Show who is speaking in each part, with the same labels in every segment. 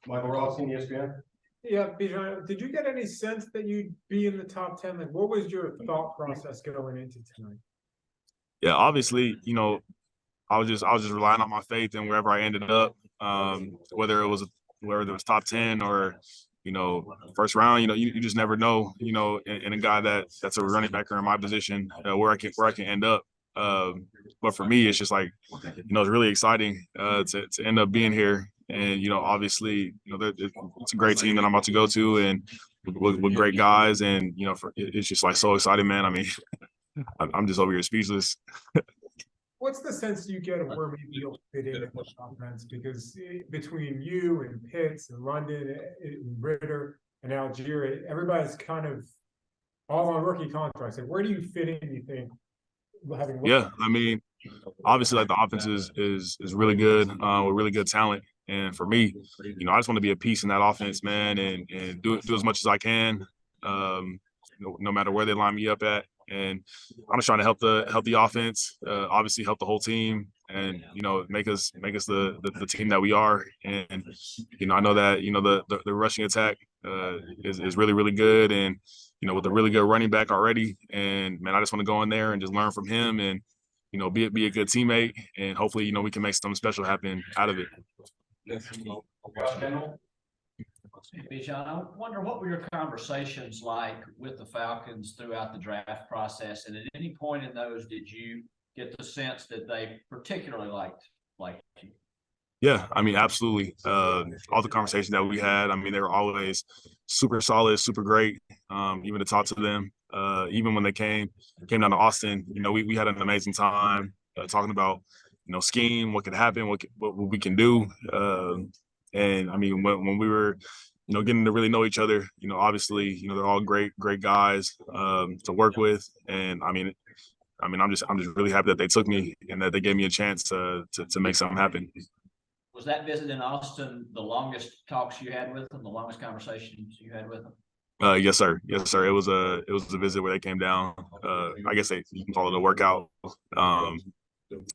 Speaker 1: Michael Rothstein, ESPN.
Speaker 2: Yeah, Bijan, did you get any sense that you'd be in the top 10? Like, what was your thought process going into tonight?
Speaker 3: Yeah, obviously, I was just relying on my faith and wherever I ended up, whether it was top 10 or first round. You just never know. In a guy that's a running back or in my position, where I can end up. But for me, it's just like it's really exciting to end up being here. And obviously, it's a great team that I'm about to go to, and with great guys, and it's just like so exciting, man. I mean, I'm just over here speechless.
Speaker 2: What's the sense you get of where maybe you'll fit in the offense? Because between you and Pitts and London and Ritter and Algier, everybody's kind of all on rookie contracts. Like, where do you fit in, you think?
Speaker 3: Yeah, I mean, obviously, like the offense is really good with really good talent. And for me, I just want to be a piece in that offense, man, and do as much as I can, no matter where they line me up at. And I'm just trying to help the offense, obviously help the whole team, and make us the team that we are. And I know that the rushing attack is really, really good, and with a really good running back already. And man, I just want to go in there and just learn from him, and be a good teammate, and hopefully we can make something special happen out of it.
Speaker 4: Bijan, I wonder, what were your conversations like with the Falcons throughout the draft process, and at any point in those did you get the sense that they particularly liked you?
Speaker 3: Yeah, I mean, absolutely. All the conversations that we had, I mean, they were always super solid, super great. Even to talk to them, even when they came down to Austin, we had an amazing time talking about scheme, what could happen, what we can do. And I mean, when we were getting to really know each other, obviously, they're all great guys to work with. And I mean, I'm just really happy that they took me and that they gave me a chance to make something happen.
Speaker 4: Was that visit in Austin the longest talks you had with them, the longest conversations you had with them?
Speaker 3: Yes, sir. Yes, sir. It was a visit where they came down. I guess you can call it a workout.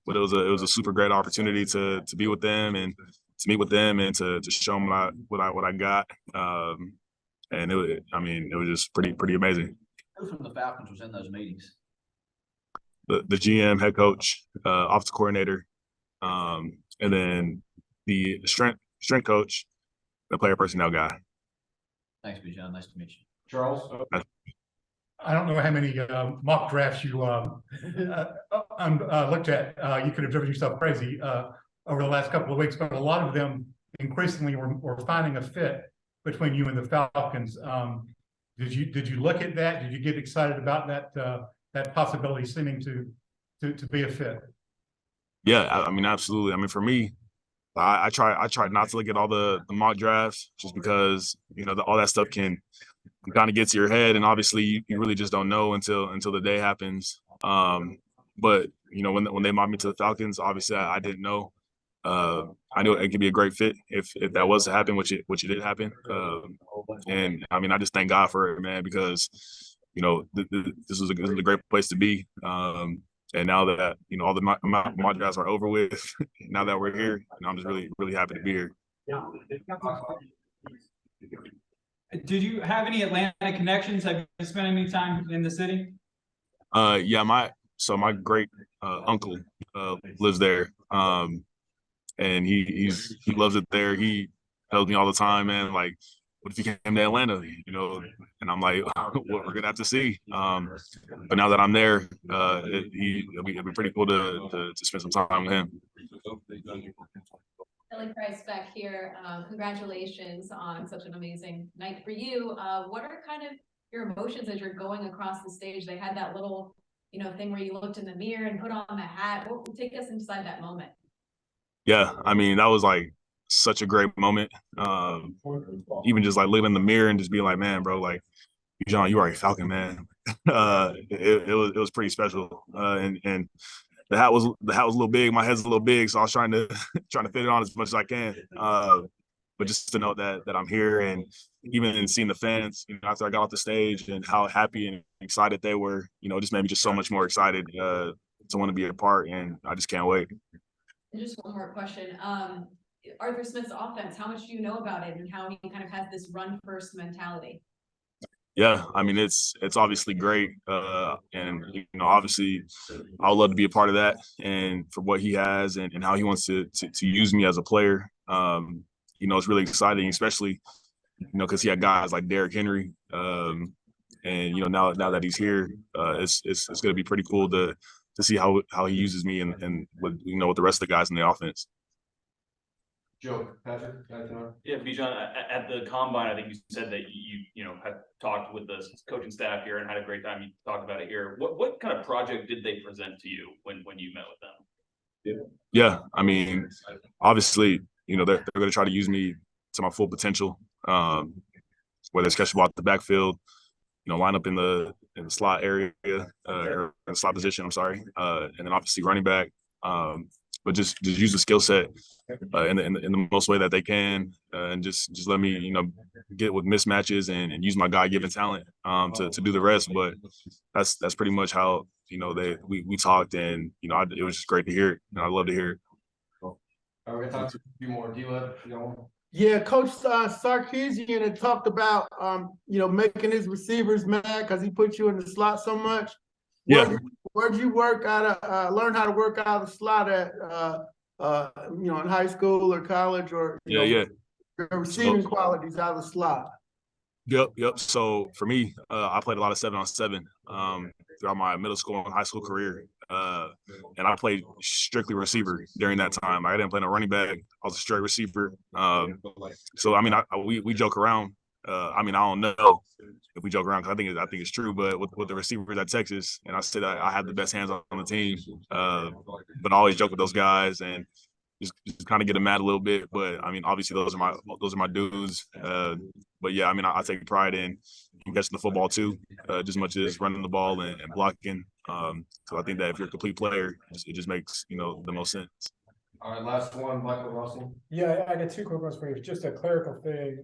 Speaker 3: But it was a super great opportunity to be with them and to meet with them and to show them what I got. And it was just pretty amazing.
Speaker 4: Who from the Falcons was in those meetings?
Speaker 3: The GM, head coach, offensive coordinator, and then the strength coach, the player personnel guy.
Speaker 4: Thanks, Bijan. Nice to meet you.
Speaker 1: Charles?
Speaker 5: I don't know how many mock drafts you looked at. You could have driven yourself crazy over the last couple of weeks, but a lot of them increasingly were finding a fit between you and the Falcons. Did you look at that? Did you get excited about that possibility seeming to be a fit?
Speaker 3: Yeah, I mean, absolutely. I mean, for me, I try not to look at all the mock drafts just because all that stuff can kind of get to your head, and obviously you really just don't know until the day happens. But when they mocked me to the Falcons, obviously I didn't know. I knew it could be a great fit if that was to happen, which it did happen. And I mean, I just thank God for it, man, because this is a great place to be. And now that all the mock drafts are over with, now that we're here, I'm just really happy to be here.
Speaker 6: Did you have any Atlanta connections? Have you spent any time in the city?
Speaker 3: Yeah, my great uncle lives there, and he loves it there. He tells me all the time, man, like, what if you came to Atlanta, And I'm like, well, we're gonna have to see. But now that I'm there, it'll be pretty cool to spend some time with him.
Speaker 7: Billy Price back here. Congratulations on such an amazing night for you. What are kind of your emotions as you're going across the stage? They had that little, thing where you looked in the mirror and put on the hat. Take us inside that moment.
Speaker 3: Yeah, I mean, that was like such a great moment. Even just like looking in the mirror and just being like, man, bro, like, Bijan, you are a Falcon, man. It was pretty special. And the hat was a little big. My head's a little big, so I was trying to fit it on as much as I can. But just to know that I'm here, and even seeing the fans, after I got off the stage and how happy and excited they were, just made me just so much more excited to want to be a part, and I just can't wait.
Speaker 7: And just one more question. Arthur Smith's offense? How much do you know about it and how he kind of has this run first mentality?
Speaker 3: Yeah, I mean it's obviously great, and obviously I would love to be a part of that, and for what he has and how he wants to use me as a player. It's really exciting, especially because he had guys like Derrick Henry, and now that he's here, it's going to be pretty cool to see how he uses me and with with the rest of the guys in the offense.
Speaker 1: Joe, Patrick, anything on?
Speaker 8: Yeah, Bijan, at the combine, I think you said that you had talked with the coaching staff here and had a great time. You talked about it here. What kind of project did they present to you when you met with them?
Speaker 3: Yeah, I mean, obviously, they're going to try to use me to my full potential, whether it's catch the ball at the backfield, line up in the slot area, or in the slot position, I'm sorry, and then obviously running back, but just use the skill set in the most way that they can, and just let me get with mismatches and use my God-given talent to do the rest. But that's pretty much how we talked, and it was just great to hear it, and I love to hear it.
Speaker 1: All right, we're gonna talk to a few more. D-Leb, you got one?
Speaker 9: Yeah, Coach Sarkisian had talked about making his receivers mad because he put you in the slot so much.
Speaker 3: Yeah.
Speaker 9: Where'd you work out of learn how to work out of the slot at in high school or college, or
Speaker 3: Yeah.
Speaker 9: your receiving qualities out of the slot?
Speaker 3: Yep. So for me, I played a lot of 7-on-7 throughout my middle school and high school career, and I played strictly receiver during that time. I didn't play no running back. I was a straight receiver. So I mean, we joke around. I don't know if we joke around because I think it's true. But with the receivers at Texas, and I said I have the best hands on the team. But I always joke with those guys and just kind of get them mad a little bit. But I mean, obviously those are my dudes. But yeah, I mean, I take pride in catching the football too, just as much as running the ball and blocking. So I think that if you're a complete player, it just makes the most sense.
Speaker 1: All right, last one, Michael Rossi.
Speaker 2: Yeah, I got two quick ones for you. Just a clerical thing.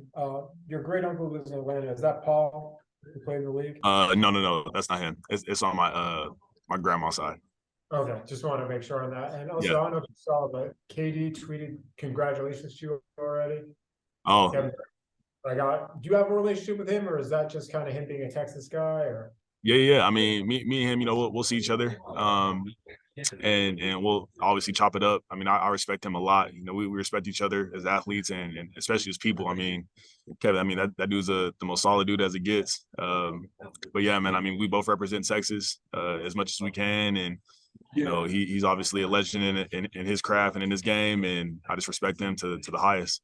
Speaker 2: Your great uncle lives in Atlanta. Is that Paul who played in the league?
Speaker 3: No, that's not him. It's on my grandma's side.
Speaker 2: Okay, just want to make sure on that. And also,
Speaker 3: Yeah.
Speaker 2: I don't know if you saw, but KD tweeted congratulations to you already.
Speaker 3: Oh,
Speaker 2: Do you have a relationship with him, or is that just kind of him being a Texas guy? Or
Speaker 3: yeah. I mean, me and him, we'll see each other. And we'll obviously chop it up. I mean, I respect him a lot. We respect each other as athletes and especially as people. I mean, Kevin, I mean, that dude's the most solid dude as it gets. But yeah, man, I mean, we both represent Texas as much as we can. And, he's obviously a legend in his craft and in his game. And I just respect him to the highest.